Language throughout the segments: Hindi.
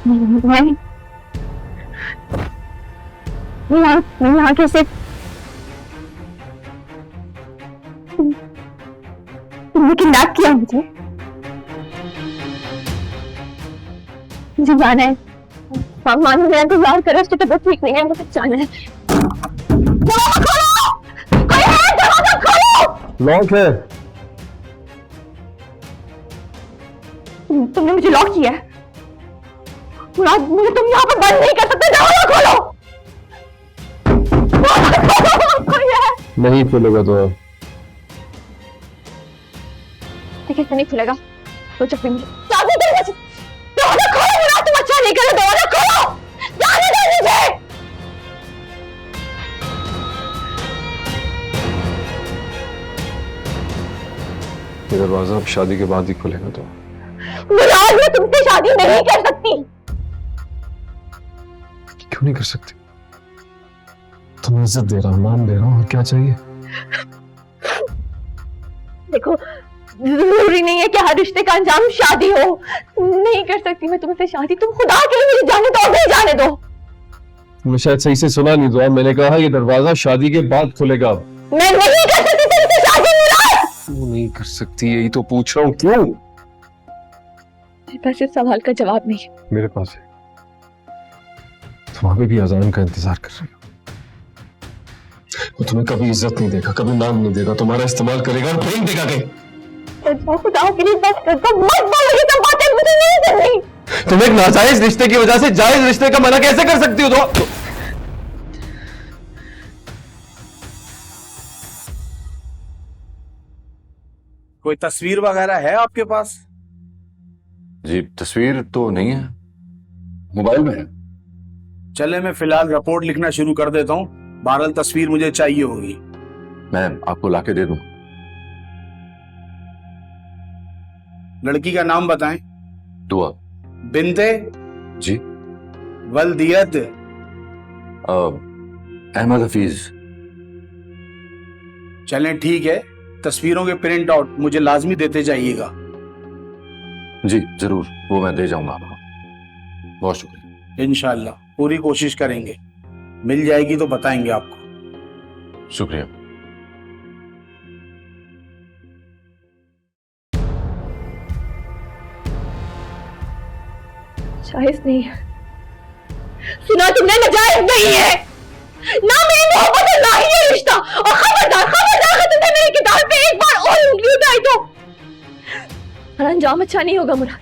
मैं यहाँ कैसे तुमने किडनैप किया मुझे जाना है। मान मेरा इंतजार करो, उसकी तबीयत ठीक नहीं है, मुझे जाना है। दरवाजा खोलो! कोई है? दरवाजा खोलो! लॉक है। तुमने मुझे लॉक किया है मुराद, मुझे तुम यहाँ पर बंद नहीं कर सकते। दरवाजा खोलो! कोई है? नहीं खुलेगा तो कैसे नहीं खुलेगा? तो चप्पी मुझे दरवाजा खोलो मुराद, तुम अच्छा नहीं कर रहे, दरवाजा खोलो! जाने दो मुझे! ये दरवाजा अब शादी के बाद ही खुलेगा तो मुराद, मैं तुमसे शादी नहीं कर सकती। क्यों नहीं कर सकती? तुम्हें इज्जत दे रहा हूं, मान दे रहा हूं, और क्या चाहिए? देखो, जरूरी नहीं है कि हर रिश्ते का अंजाम शादी हो। नहीं कर सकती मैं तुमसे शादी। तुम खुदा के लिए मुझे जाने दो, नहीं जाने दो। तुमने शायद सही से सुना नहीं दुआ, मैंने कहा ये दरवाजा शादी के बाद खुलेगा। मैं नहीं कर सकती तुमसे शादी मुराद। क्यों नहीं कर सकती? यही तो पूछ रहा हूँ, क्यों? मेरे पास इस सवाल का जवाब नहीं है। मेरे पास है। तुम अभी भी अजान का इंतजार कर रही हो। वो तुम्हें कभी इज्जत नहीं देगा, कभी नाम नहीं देगा, तुम्हारा इस्तेमाल करेगा और फेंक देगा कहीं। खुदा के लिए बस कर दो, मत बोलो ये सब बातें, मुझे नहीं करनी। तुम एक नाजायज रिश्ते की वजह से जायज रिश्ते का मना कैसे कर सकती हो? तो कोई तस्वीर वगैरह है आपके पास? जी तस्वीर तो नहीं है, मोबाइल में है। चले मैं फिलहाल रिपोर्ट लिखना शुरू कर देता हूँ। बहरहाल तस्वीर मुझे चाहिए होगी। मैं आपको लाके दे दूं। लड़की का नाम बताएं। दुआ। बिनते जी। वल्दियत अहमद हफीज। चलें ठीक है, तस्वीरों के प्रिंट आउट मुझे लाजमी देते जाइएगा। जी जरूर, वो मैं दे जाऊंगा आपको। बहुत शुक्रिया। इंशाल्लाह पूरी कोशिश करेंगे, मिल जाएगी तो बताएंगे आपको। शुक्रिया। जायज नहीं है। सुना तुमने, नाजायज नहीं है। ना मेरी मोहब्बत है, ना ही ये रिश्ता। और खबरदार खबरदार, अगर तुमने मेरी किताब पे एक बार और उंगली उठाई तो हमारा अंजाम अच्छा नहीं होगा मुराद।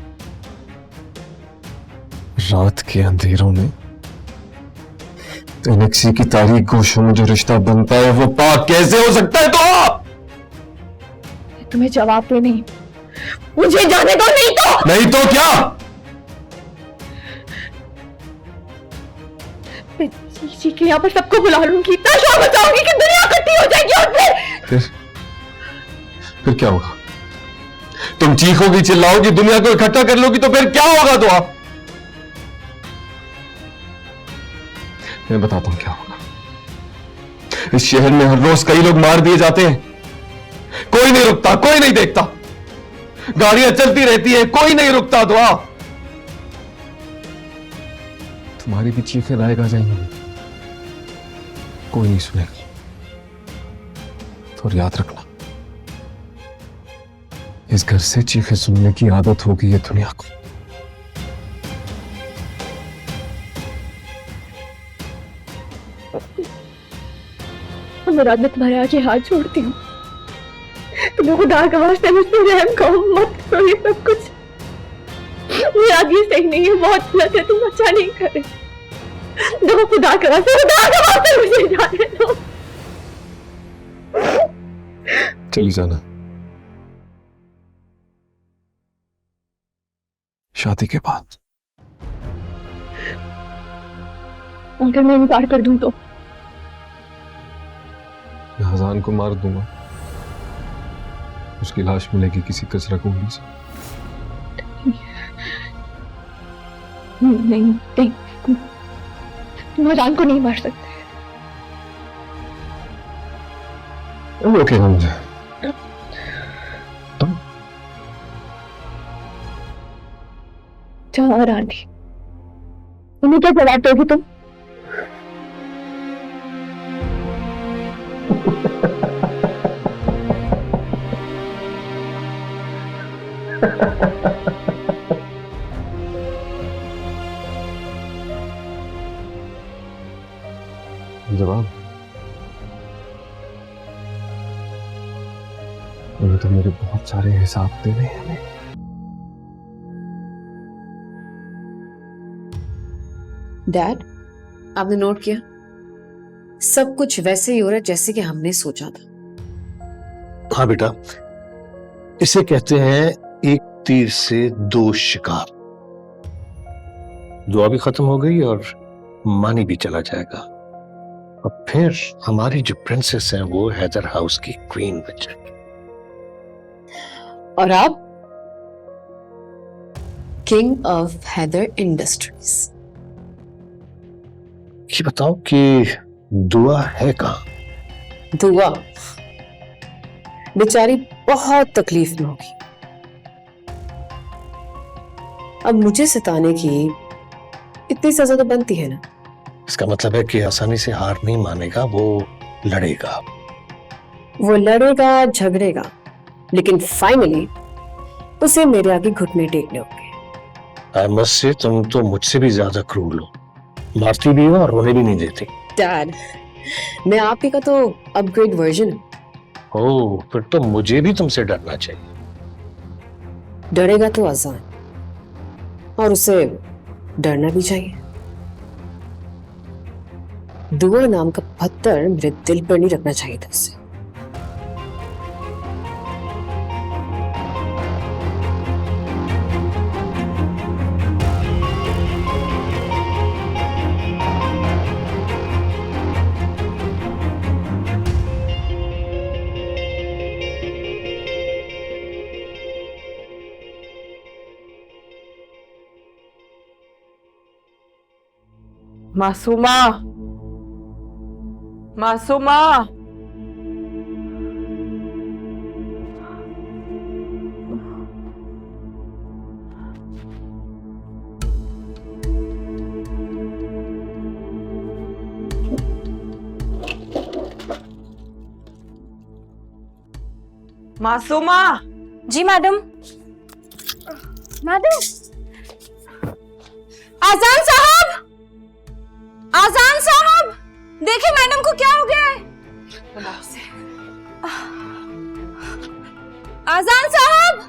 रात के अंधेरों में एनेक्सी की तारीख गोशों में जो रिश्ता बनता है वो पाक कैसे हो सकता है? तो तुम्हें जवाब दे नहीं, मुझे जाने दो। नहीं तो क्या? मैं चीख के यहाँ पर सबको बुला लूंगी, इतना शोर मचाऊंगी कि दुनिया इकट्ठी हो जाएगी। और फिर क्या होगा? तुम चीखोगी, चिल्लाओगी, दुनिया को इकट्ठा कर लोगी, तो फिर क्या होगा? तो आप, मैं बताता हूं क्या होगा। इस शहर में हर रोज कई लोग मार दिए जाते हैं, कोई नहीं रुकता, कोई नहीं देखता। गाड़ियां चलती रहती है, कोई नहीं रुकता। दुआ, तुम्हारी भी चीखें लायक आ जाएंगी, कोई नहीं सुनेगा। और याद रखना, इस घर से चीखें सुनने की आदत होगी ये दुनिया को। मुराद, मैं तुम्हारे आगे हाथ जोड़ती हूँ, तुम्हें खुदा का वास्ते मुझ पर रहम करो, मत करो ये सब कुछ। मुराद, ये सही नहीं है, बहुत गलत है, तुम अच्छा नहीं कर रहे। देखो, खुदा का वास्ते मुझे जाने दो। चली जाना। शादी के बाद अगर मैं इनकार कर दूं तो मैं हजान को मार दूंगा, उसकी लाश मिलेगी किसी कचरा कुंडी से। नहीं नहीं, तुम हजान को नहीं मार सकते। वो कहेगा मुझे जवाहर आंटी, उन्हें क्या जवाब दोगी तुम? जवाब उन्हें तो मेरे बहुत सारे हिसाब देने हैं। डैड, आपने नोट किया? सब कुछ वैसे ही हो रहा है जैसे कि हमने सोचा था। हाँ बेटा, इसे कहते हैं एक तीर से दो शिकार। दुआ भी खत्म हो गई और मानी भी चला जाएगा, और फिर हमारी जो प्रिंसेस है वो हैदर हाउस की क्वीन बन जाएगी। और आप किंग ऑफ हैदर इंडस्ट्रीज। ये बताओ कि दुआ है कहां? दुआ बेचारी बहुत तकलीफ में होगी। अब मुझे सताने की इतनी सजा तो बनती है ना। इसका मतलब है कि आसानी से हार नहीं मानेगा, वो लड़ेगा। वो लड़ेगा, झगड़ेगा, लेकिन फाइनली उसे मेरे आगे घुटने टेकने होंगे। आई मस्ट से तुम तो मुझसे भी ज्यादा क्रूर हो, मारती भी हो और होने भी नहीं देती। डैड, मैं आप ही का तो अपग्रेड वर्जन हूं। ओह, फिर तो मुझे भी तुमसे डरना चाहिए। डरेगा तो आसान, और उसे डरना भी चाहिए। दुआ नाम का पत्थर मेरे दिल पर नहीं रखना चाहिए था उसे। मासूमा, मासूमा, मासूमा। जी मैडम। मैडम, आजान साहब, आजान साहब, देखिए मैडम को क्या हो गया है। आजान साहब,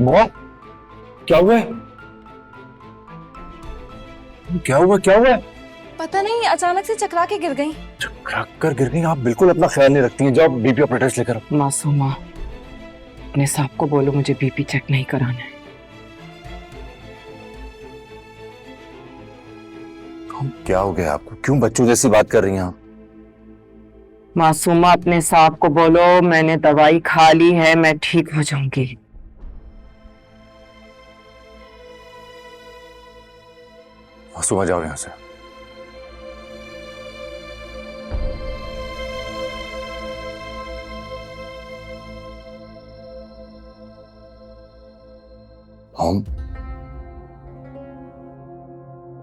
मौत, क्या हुआ है? क्या हुआ, क्या हुआ? पता नहीं, अचानक से चकरा के गिर गई। चकरा कर गिर गई? आप बिल्कुल अपना ख्याल नहीं रखती हैं। जाओ बीपी ऑपरेटर्स लेकर आओ। मासूमा, अपने साहब को बोलो मुझे बीपी चेक नहीं कराना है। क्या हो गया आपको? क्यों बच्चों जैसी बात कर रही हैं आप? मासूमा, अपने साहब को बोलो मैंने दवाई खा ली है, मैं ठीक हो जाऊंगी। मासूमा, जाओ यहां से। हम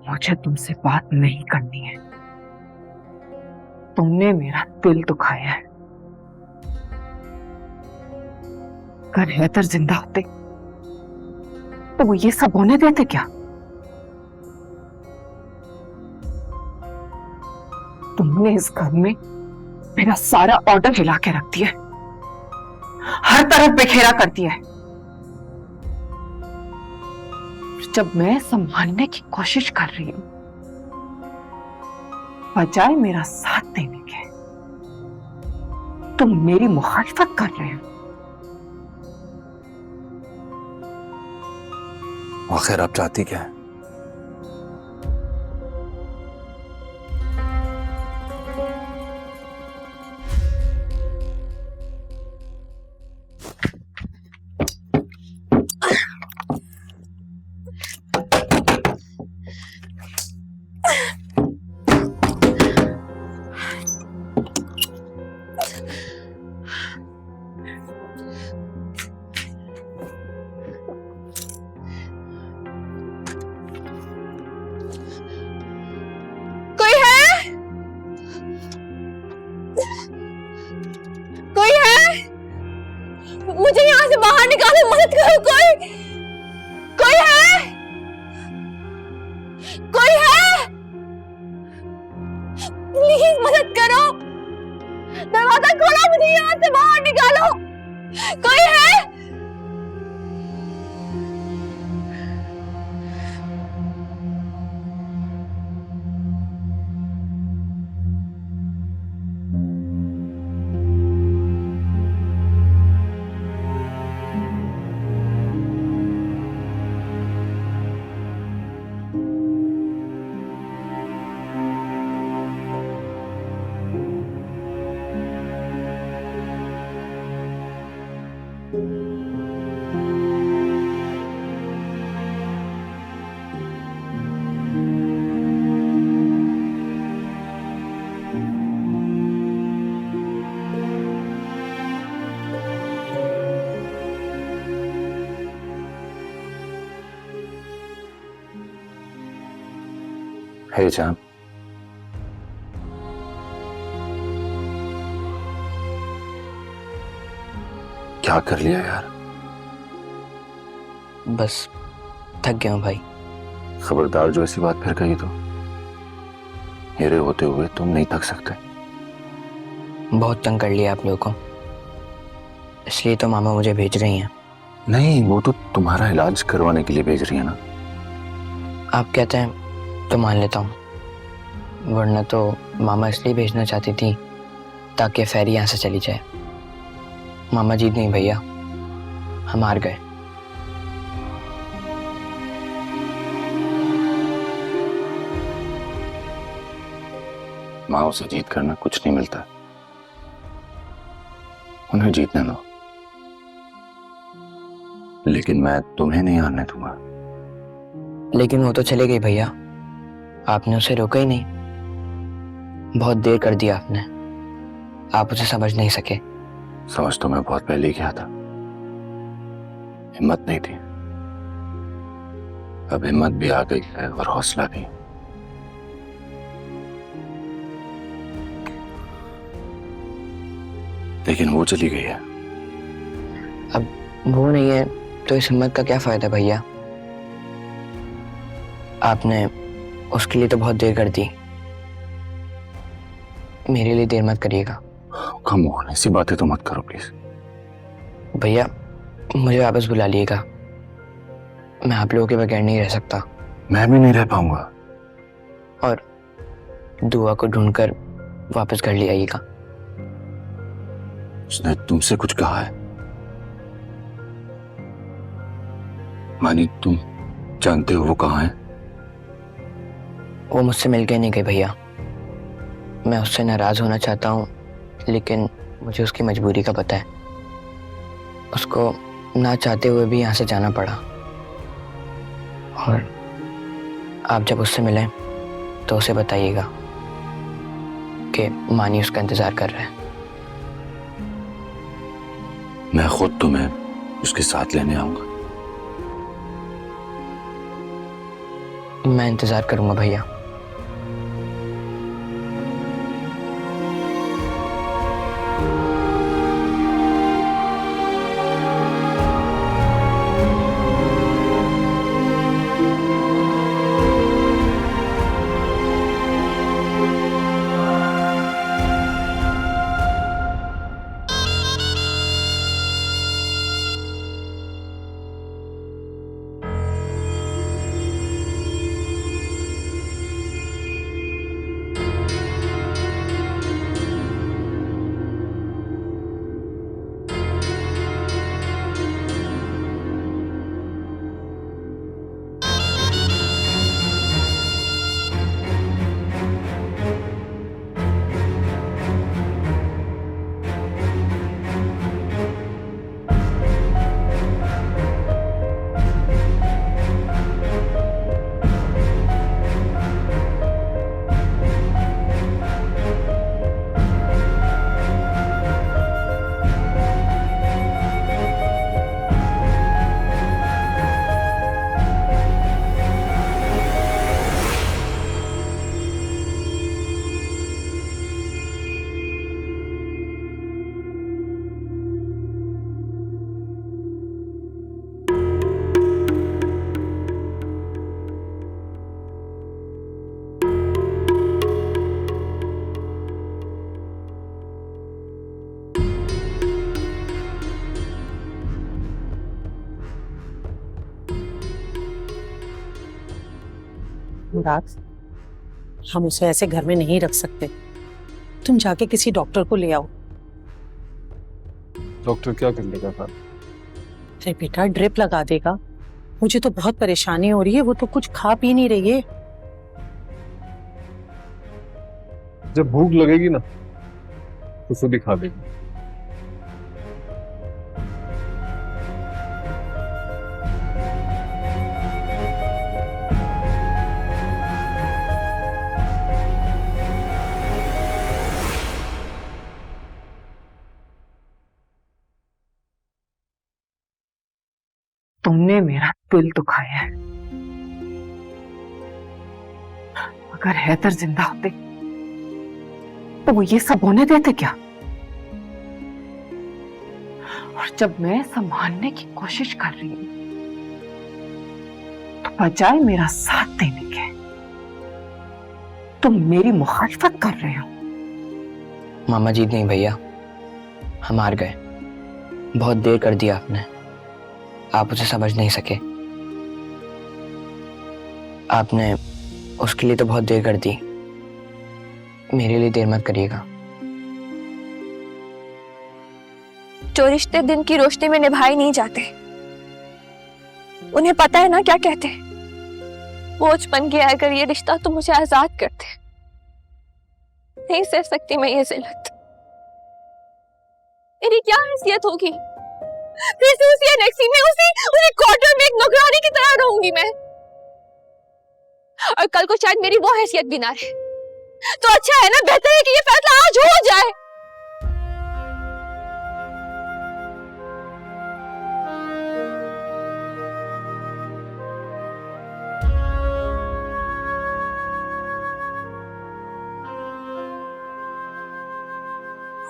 मुझे तुमसे बात नहीं करनी है। तुमने मेरा दिल दुखाया है। अगर हैदर जिंदा होते तो वो ये सब होने देते क्या? तुमने इस घर में मेरा सारा ऑर्डर हिला के रख दिया, हर तरफ बिखेरा कर दिया है। जब मैं संभालने की कोशिश कर रही हूं, बजाय मेरा साथ देने के तुम मेरी मुखालिफत कर रहे हो। आखिर आप चाहती क्या है? मुझे यहाँ से बाहर निकालो, मदद करो। कोई कोई है? कोई है? प्लीज मदद करो, दरवाजा खोलो, मुझे यहाँ से बाहर निकालो। कोई है? हे जान, क्या कर लिया यार? बस थक गया हूं भाई। खबरदार जो ऐसी बात फिर कही तो, मेरे होते हुए तुम नहीं थक सकते। बहुत तंग कर लिया आप लोगों को, इसलिए तो मामा मुझे भेज रही हैं। नहीं, वो तो तुम्हारा इलाज करवाने के लिए भेज रही है ना। आप कहते हैं तो मान लेता हूँ, वरना तो मामा इसलिए भेजना चाहती थी ताकि फेरी यहाँ से चली जाए। मामा जीत नहीं भैया, हम हार गए। माओ से जीत करना कुछ नहीं मिलता, उन्हें जीतने दो, लेकिन मैं तुम्हें नहीं हारने दूंगा। लेकिन वो तो चले गई भैया, आपने उसे रोका ही नहीं। बहुत देर कर दिया आपने, आप उसे समझ नहीं सके। समझ तो मैं बहुत पहले ही गया था, हिम्मत नहीं थी। अब हिम्मत भी आ गई है और हौसला भी। लेकिन वो चली गई है। अब वो नहीं है तो इस हिम्मत का क्या फायदा भैया? आपने उसके लिए तो बहुत देर कर दी, मेरे लिए देर मत करिएगा। कम ऑन, ऐसी बातें तो मत करो प्लीज। भैया मुझे वापस बुला लिएगा, मैं आप लोगों के बगैर नहीं रह सकता। मैं भी नहीं रह पाऊंगा। और दुआ को ढूंढकर वापस घर ले आइएगा। उसने तुमसे कुछ कहा है? मानी, तुम जानते हो वो कहाँ है? वो मुझसे मिलके नहीं गई भैया। मैं उससे नाराज होना चाहता हूँ, लेकिन मुझे उसकी मजबूरी का पता है। उसको ना चाहते हुए भी यहाँ से जाना पड़ा। और आप जब उससे मिलें तो उसे बताइएगा कि मानी उसका इंतजार कर रहा है। मैं खुद तुम्हें उसके साथ लेने आऊंगा। मैं इंतजार करूंगा भैया। मुराद, हम उसे ऐसे घर में नहीं रख सकते। तुम जाके किसी डॉक्टर को ले आओ। डॉक्टर क्या कर लेगा सर? अरे बेटा, ड्रिप लगा देगा। मुझे तो बहुत परेशानी हो रही है, वो तो कुछ खा पी नहीं रही है। जब भूख लगेगी ना तो खुद ही खा देगी। तुमने मेरा दिल दुखाया है। अगर हैदर जिंदा होते तो वो ये सब होने देते क्या? और जब मैं संभालने की कोशिश कर रही हूं तो बजाय मेरा साथ देने के तुम मेरी मुखालफत कर रहे हो। मामा जीत नहीं भैया, हम हार गए। बहुत देर कर दिया आपने, आप उसे समझ नहीं सके। आपने उसके लिए तो बहुत देर कर दी, मेरे लिए देर मत करिएगा। जो रिश्ते दिन की रोशनी में निभाए नहीं जाते, उन्हें पता है ना क्या कहते हैं। बोझ बन गया अगर ये रिश्ता तो मुझे आजाद करते। नहीं सह सकती मैं ये जिल्लत। मेरी क्या हैसियत होगी? फिर से उसी एनेक्सी में उसी क्वार्टर में एक नौकरानी की तरह रहूंगी मैं। और कल को शायद मेरी वो हैसियत भी ना रहे। तो अच्छा है ना, बेहतर है कि ये फैसला आज हो जाए।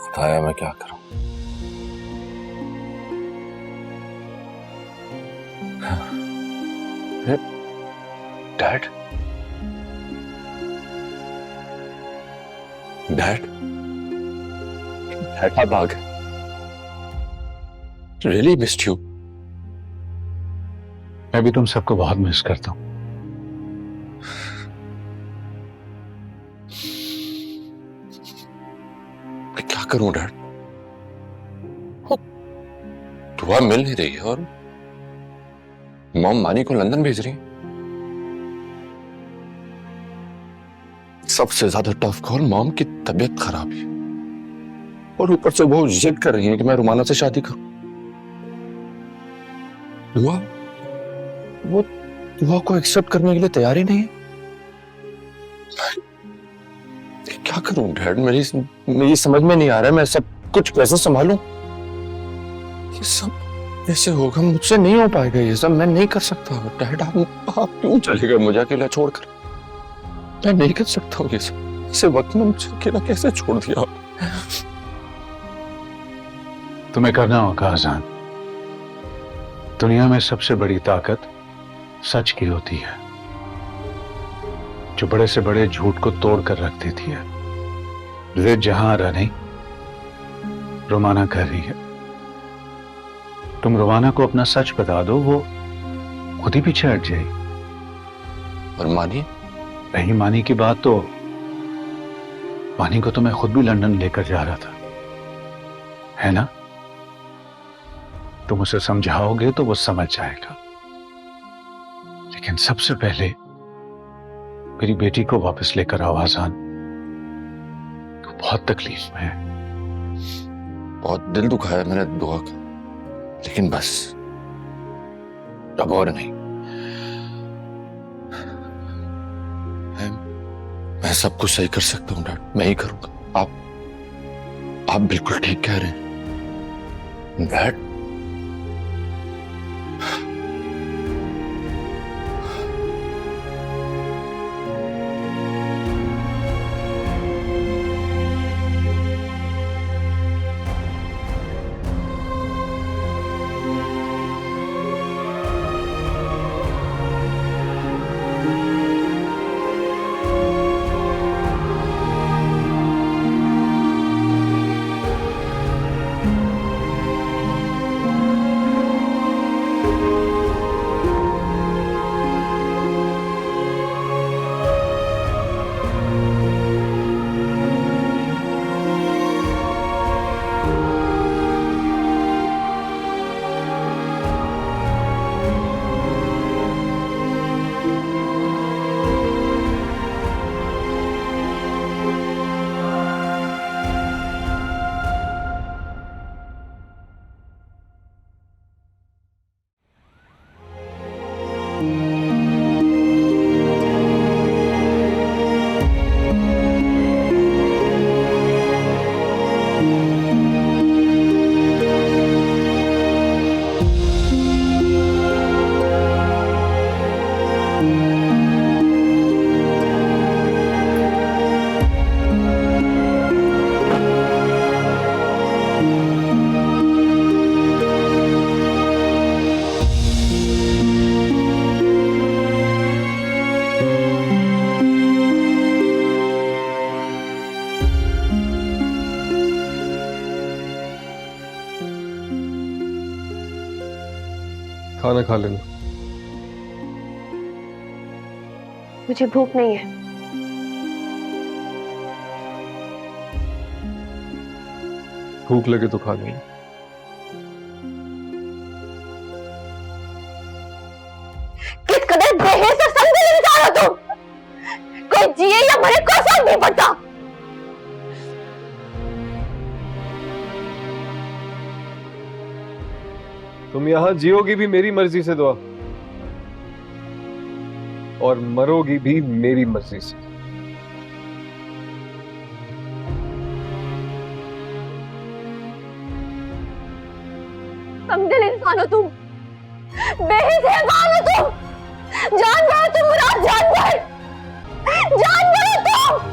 उठाया, मैं क्या करूं? डैड, डैड, डैड आप आ गए। Really missed you. मैं भी तुम सबको बहुत मिस करता हूं। मैं क्या करूं डैड? दुआ मिल नहीं रही है और मॉम मानी को लंदन भेज रही है। सबसे ज्यादा टफ कॉल मॉम की तबीयत खराब है और ऊपर से वो जिद कर रही है कि मैं रुमाना से शादी करूं। वो दुआ को एक्सेप्ट करने के लिए तैयार ही नहीं है। क्या करूं डैड? मेरी समझ में नहीं आ रहा है, मैं सब कुछ कैसे संभालूं? ये सब कैसे होगा? मुझसे नहीं हो पाएगा ये सब, मैं नहीं कर सकता। डैड आप क्यों चले गए मुझे अकेला छोड़कर? मैं नहीं कर सकता हूँ ये सब। इसे वक्त में मुझे अकेला कैसे छोड़ दिया? तुम्हें करना होगा आजान। दुनिया में सबसे बड़ी ताकत सच की होती है, जो बड़े से बड़े झूठ को तोड़ कर रख देती है। जिद जहां रानी रोमाना कर रही है। तुम रोमाना को अपना सच बता दो, वो खुद ही पीछे हट जाएगी। और मानी? रही मानी की बात, तो मानी को तो मैं खुद भी लंदन लेकर जा रहा था, है ना? तुम उसे समझाओगे तो वो समझ जाएगा। लेकिन सबसे पहले मेरी बेटी को वापस लेकर आओ आजान। वो बहुत तकलीफ में है। बहुत दिल दुखाया मैंने दुआ का, लेकिन बस अब और नहीं। मैं सब कुछ सही कर सकता हूँ डैड, मैं ही करूंगा। आप बिल्कुल ठीक कह रहे हैं डैड। खाना खा लेना। मुझे भूख नहीं है। भूख लगे तो खा लेना। किस कदर बेहिस और संदिल इंसान हो तुम। कोई जिए या मरे कोई फर्क नहीं पड़ता। तुम यहां जियोगी भी मेरी मर्जी से दुआ, और मरोगी भी मेरी मर्जी से। संदिल इंसान हो तुम, बेहिस हैवान हो तुम, जानवर हो तुम, मुराद जानवर, जानवर हो तुम।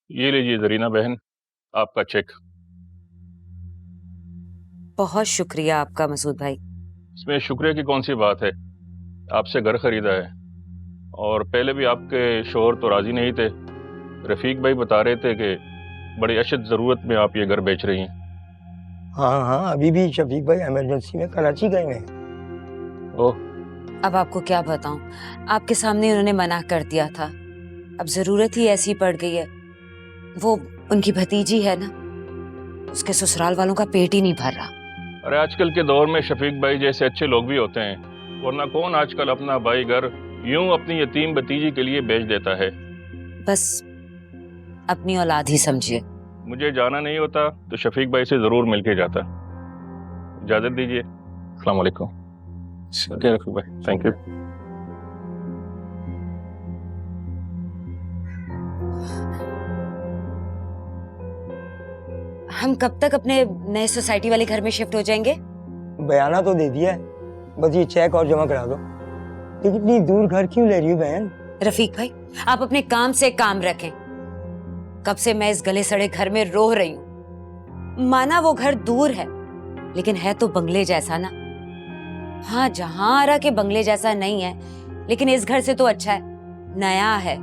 ये लीजिए जरीना बहन, आपका चेक। बहुत शुक्रिया आपका मसूद भाई। इसमें शुक्रिया की कौन सी बात है, आपसे घर खरीदा है, और पहले भी आपके शोहर तो राजी नहीं थे। रफीक भाई बता रहे थे कि बड़ी अशद ज़रूरत में आप ये घर बेच रही हैं। हाँ हाँ, अभी भी शफीक भाई इमरजेंसी में कराची गए हैं। ओह, अब आपको क्या बताऊं, आपके सामने उन्होंने मना कर दिया था। अब जरूरत ही ऐसी पड़ गई है। वो उनकी भतीजी है ना, उसके ससुराल वालों का पेट ही नहीं भर रहा। अरे आजकल के दौर में शफीक भाई जैसे अच्छे लोग भी होते हैं, वरना कौन आजकल अपना भाई घर यूं अपनी यतीम भतीजी के लिए बेच देता है। बस अपनी औलाद ही समझिए। मुझे जाना नहीं होता तो शफीक भाई से जरूर मिलके जाता। इजाजत दीजिए। अस्सलाम वालेकुम। रफीक भाई, थैंक यू। हम कब तक अपने नए सोसाइटी वाले घर में शिफ्ट हो जाएंगे? बयाना तो दे दिया है, बस ये चेक और जमा करा दो। लेकिन इतनी दूर घर क्यों ले रही हो बहन? रफीक भाई, आप अपने काम से काम रखें। कब से मैं इस गले सड़े घर में रो रही हूँ। माना वो घर दूर है, लेकिन है तो बंगले जैसा ना। हाँ, जहां के बंगले जैसा नहीं है, लेकिन इस घर से तो अच्छा है, नया है।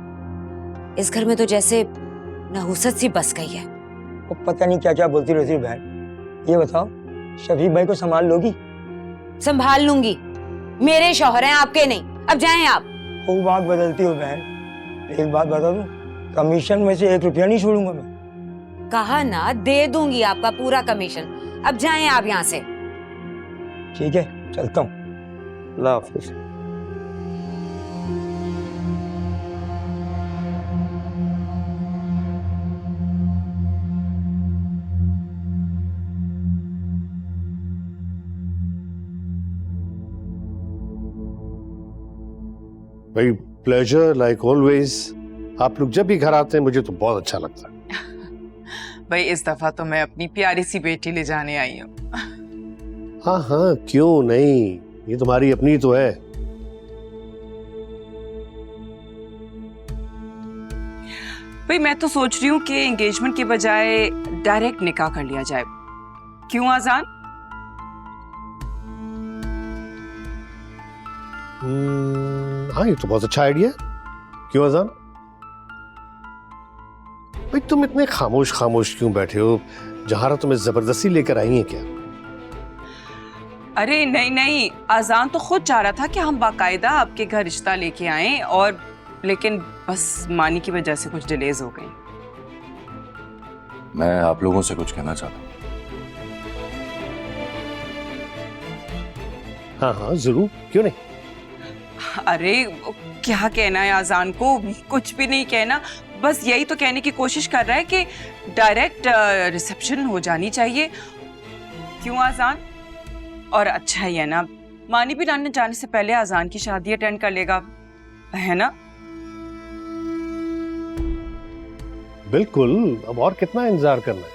इस घर में तो जैसे नहुसत सी बस गई है। वो पता नहीं क्या क्या बोलती रहती है बहन। ये बताओ, शफीक भाई को संभाल लोगी? संभाल लूंगी, मेरे शौहर हैं, आपके नहीं। अब जाएं आप। वो बात बदलती हो बहन। एक बात बता दूं, कमीशन में से 1 रुपया नहीं छोड़ूंगा मैं। कहा ना, दे दूंगी आपका पूरा कमीशन। अब जाएं आप यहाँ से। ठीक है, चलता हूँ। अल्लाह हाफिज। भाई प्लेजर लाइक ऑलवेज। आप लोग जब भी घर आते हैं मुझे तो बहुत अच्छा लगता है। भाई इस दफा तो मैं अपनी प्यारी सी बेटी ले जाने आई हूँ। हाँ हाँ, क्यों नहीं, ये तुम्हारी अपनी तो है। भाई मैं तो सोच रही हूँ कि एंगेजमेंट के बजाय डायरेक्ट निकाह कर लिया जाए। क्यों आजान? हाँ, ये तो बहुत अच्छा आइडिया है। क्यों आजान? भाई तुम इतने खामोश खामोश क्यों बैठे हो? जहारा तुम्हें जबरदस्ती लेकर आई है क्या? अरे नहीं नहीं, आजान तो खुद चाह रहा था कि हम बाकायदा आपके घर रिश्ता लेके आएं, और लेकिन बस मानी की वजह से कुछ डिलेज हो गई। मैं आप लोगों से कुछ कहना चाहता हूँ। हाँ हाँ जरूर, क्यों नहीं। अरे क्या कहना है आजान को? कुछ भी नहीं कहना, बस यही तो कहने की कोशिश कर रहा है कि डायरेक्ट रिसेप्शन हो जानी चाहिए। क्यों आजान? और अच्छा ही है ना, मानी भी जाने से पहले आजान की शादी अटेंड कर लेगा, है ना? बिल्कुल, अब और कितना इंतजार करना है।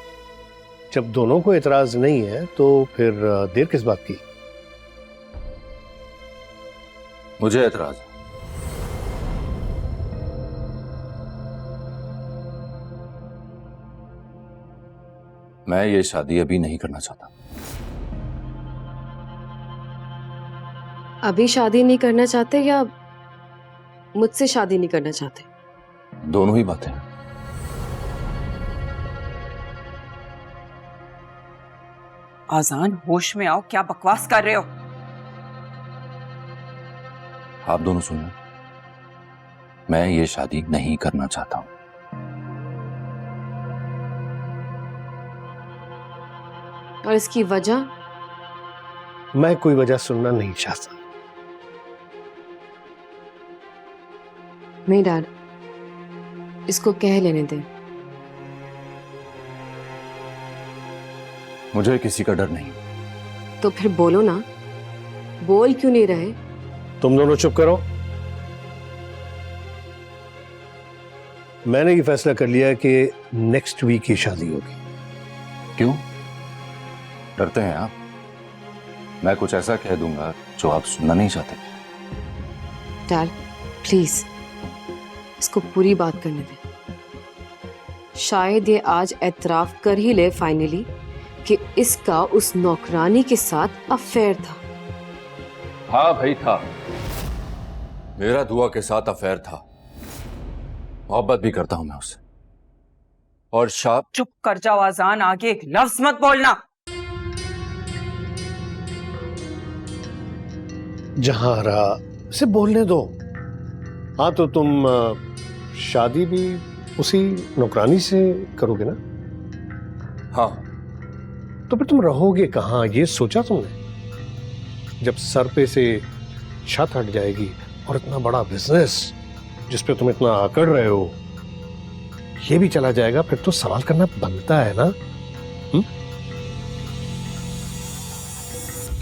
जब दोनों को एतराज नहीं है तो फिर देर किस बात की? मुझे एतराज है। मैं ये शादी अभी नहीं करना चाहता। अभी शादी नहीं करना चाहते या मुझसे शादी नहीं करना चाहते? दोनों ही बातें। आजान, होश में आओ, क्या बकवास कर रहे हो? आप दोनों सुनिए, मैं ये शादी नहीं करना चाहता हूं। और इसकी वजह? मैं कोई वजह सुनना नहीं चाहता। नहीं डैड, इसको कह लेने दे। मुझे किसी का डर नहीं। तो फिर बोलो ना, बोल क्यों नहीं रहे? तुम दोनों चुप करो। मैंने ये फैसला कर लिया है कि नेक्स्ट वीक ही शादी होगी। क्यों डरते हैं आप? मैं कुछ ऐसा कह दूंगा जो आप सुनना नहीं चाहते। डैड प्लीज इसको पूरी बात करने दे। शायद ये आज एतराफ कर ही ले फाइनली कि इसका उस नौकरानी के साथ अफेयर था। हाँ भाई था, मेरा दुआ के साथ अफेयर था। मोहब्बत भी करता हूं मैं उससे। और शाप। चुप कर जाओ आजान, आगे एक लफ्ज मत बोलना। जहां रहा उसे बोलने दो। हाँ तो तुम शादी भी उसी नौकरानी से करोगे ना? हाँ। तो फिर तुम रहोगे कहाँ, ये सोचा तुमने? जब सर पे से छत हट जाएगी और इतना बड़ा बिजनेस जिस पे तुम इतना अकड़ रहे हो ये भी चला जाएगा, फिर तो सवाल करना बनता है ना।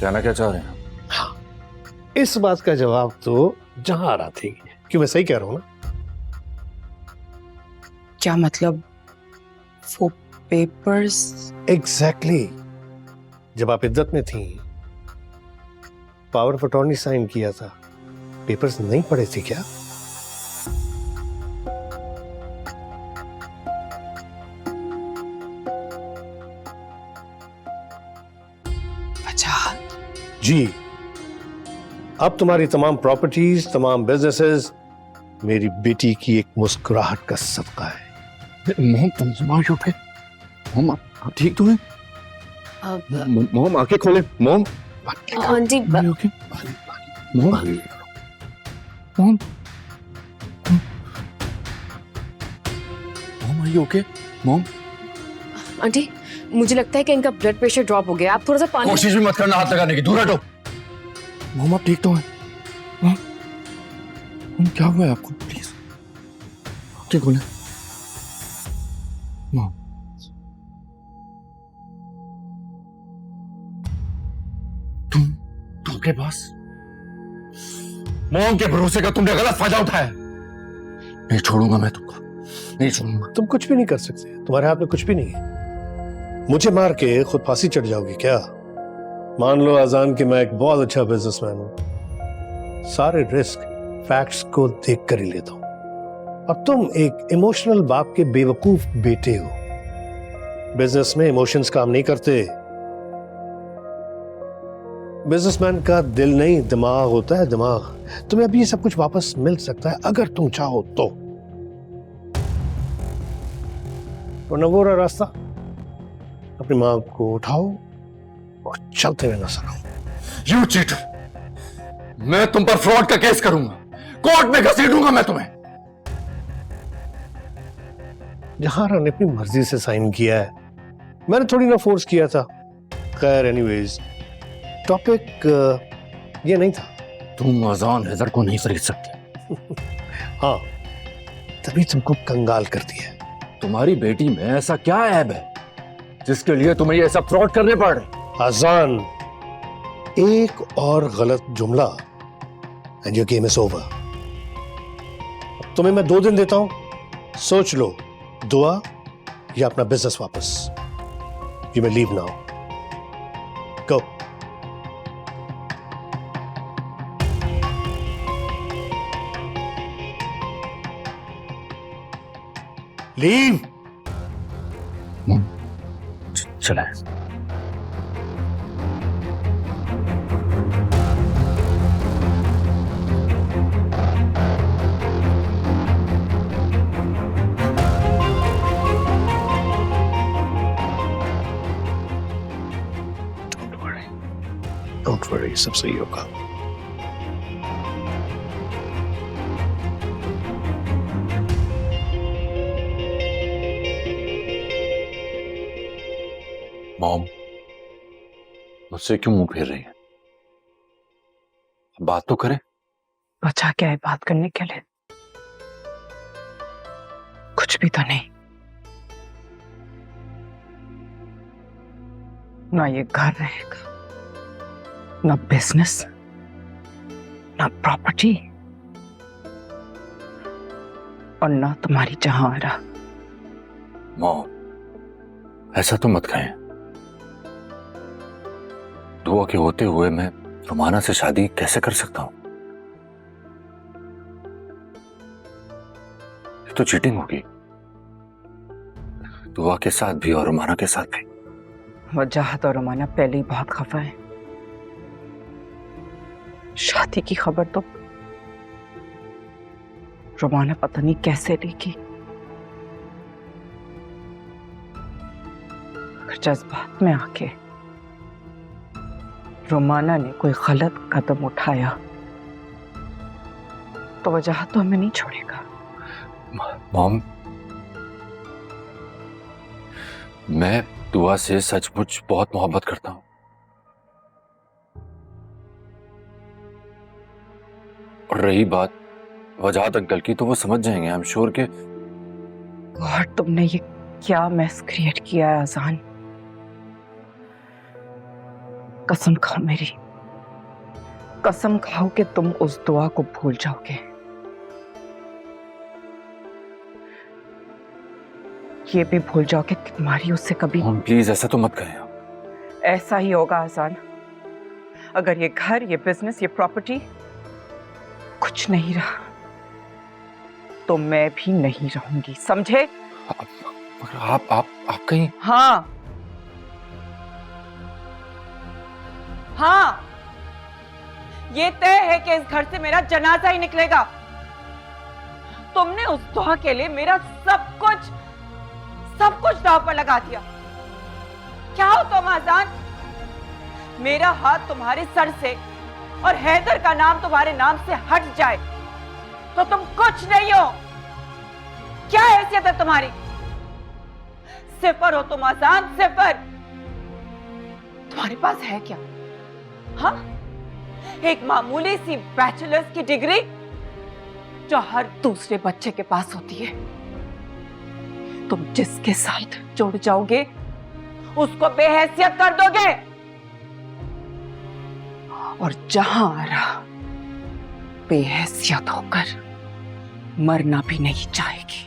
कहना क्या चाह रहे हैं? हाँ, इस बात का जवाब तो जहां आ रहा थी। क्यों, मैं सही कह रहा हूं ना? क्या मतलब? वो पेपर्स? एग्जैक्टली। जब आप इद्दत में थी, पावर ऑफ अटॉर्नी साइन किया था, पेपर्स नहीं पढ़े थे क्या? अच्छा जी। अब तुम्हारी तमाम प्रॉपर्टीज, तमाम बिजनेसेस मेरी बेटी की एक मुस्कुराहट का सदका है। मोम तुम समझो फिर। मोम आप ठीक तो हैं? मोम आंखें खोले। मोम आंटी ओके। मोम मोम मोम आर यू ओके? मोम आंटी मुझे लगता है कि इनका ब्लड प्रेशर ड्रॉप हो गया। आप थोड़ा सा पानी। कोशिश भी मत करना हाथ लगाने की, दूर हटो। मोम आप ठीक तो हैं? मोम क्या हुआ है आपको? प्लीज आंखें खोले। मोम तुम के पास मोम के भरोसे का तुमने गलत फायदा उठाया। नहीं छोड़ूंगा मैं तुमको, नहीं छोड़ूंगा। तुम कुछ भी नहीं कर सकते, तुम्हारे हाथ में कुछ भी नहीं है। मुझे मार के खुद फांसी चढ़ जाओगी क्या? मान लो आजान कि मैं एक बहुत अच्छा बिजनेसमैन हूं, सारे रिस्क फैक्ट्स को देख कर ही लेता हूं, और तुम एक इमोशनल बाप के बेवकूफ बेटे हो। बिजनेस में इमोशंस काम नहीं करते। बिजनेसमैन का दिल नहीं दिमाग होता है, दिमाग। तुम्हें अभी ये सब कुछ वापस मिल सकता है अगर तुम चाहो तो। वरना वो रहा रास्ता, अपनी मां को उठाओ और चलते हुए नजर आओ। यू चीटर, मैं तुम पर फ्रॉड का केस करूंगा, कोर्ट में घसीटूंगा मैं तुम्हें। जहारा ने अपनी मर्जी से साइन किया है, मैंने थोड़ी ना फोर्स किया था। खैर एनीवेज, टॉपिक ये नहीं था। तुम आजान हैदर को नहीं खरीद सकते। हाँ, तभी तुमको कंगाल कर दिया। तुम्हारी बेटी में ऐसा क्या ऐब है जिसके लिए तुम्हें ये सब फ्रॉड करने पड़ रहे? आजान, एक और गलत जुमला and your game is over. तुम्हें मैं 2 दिन देता हूं, सोच लो, दुआ या अपना बिजनेस वापस। You may leave now. Go. Leave. चले। Don't worry, सब सही होगा। मॉम, मुझसे क्यों मुंह फेर रही है? बात तो करें। बचा क्या है बात करने के लिए? कुछ भी तो नहीं। ना ये घर रहेगा, ना बिजनेस, ना प्रॉपर्टी, और ना तुम्हारी जहां आ रहा। मॉम, ऐसा तो मत कहें। दुआ के होते हुए मैं रुमाना से शादी कैसे कर सकता हूं? ये तो चीटिंग होगी, दुआ के साथ भी और रुमाना के साथ भी। वजाहत और रुमाना पहले ही बहुत खफा है। शादी की खबर तो रुमाना पता नहीं कैसे लेगी। जज्बात में आके रुमाना ने कोई गलत कदम उठाया तो वजह तो हमें नहीं छोड़ेगा। मॉम, मैं दुआ से सचमुच बहुत मोहब्बत करता हूं, और रही बात वजाहत अंकल की तो वो समझ जाएंगे। आई एम श्योर के। और तुमने ये क्या मैस क्रिएट किया है अजान? कसम खाओ मेरी, कसम खाओ कि तुम उस दुआ को भूल जाओगे। ये भी भूल जाओगे कि तुम्हारी उससे कभी। प्लीज ऐसा तो मत कहें। ऐसा ही होगा आसान। अगर ये घर, ये बिजनेस, ये प्रॉपर्टी कुछ नहीं रहा तो मैं भी नहीं रहूंगी, समझे? आप कहीं। हाँ हाँ, ये तय है कि इस घर से मेरा जनाजा ही निकलेगा। तुमने उस दुआ के लिए मेरा सब कुछ दांव पर लगा दिया। क्या हो तुम आजान? मेरा हाथ तुम्हारे सर से और हैदर का नाम तुम्हारे नाम से हट जाए तो तुम कुछ नहीं हो। क्या हैसियत है तुम्हारी? सिफर हो तुम आजान, सिफर। तुम्हारे पास है क्या? हाँ, एक मामूली सी बैचलर्स की डिग्री जो हर दूसरे बच्चे के पास होती है। तुम जिसके साथ जुड़ जाओगे उसको बेहैसियत कर दोगे, और जहां आ रहा बेहैसियत होकर मरना भी नहीं चाहेगी।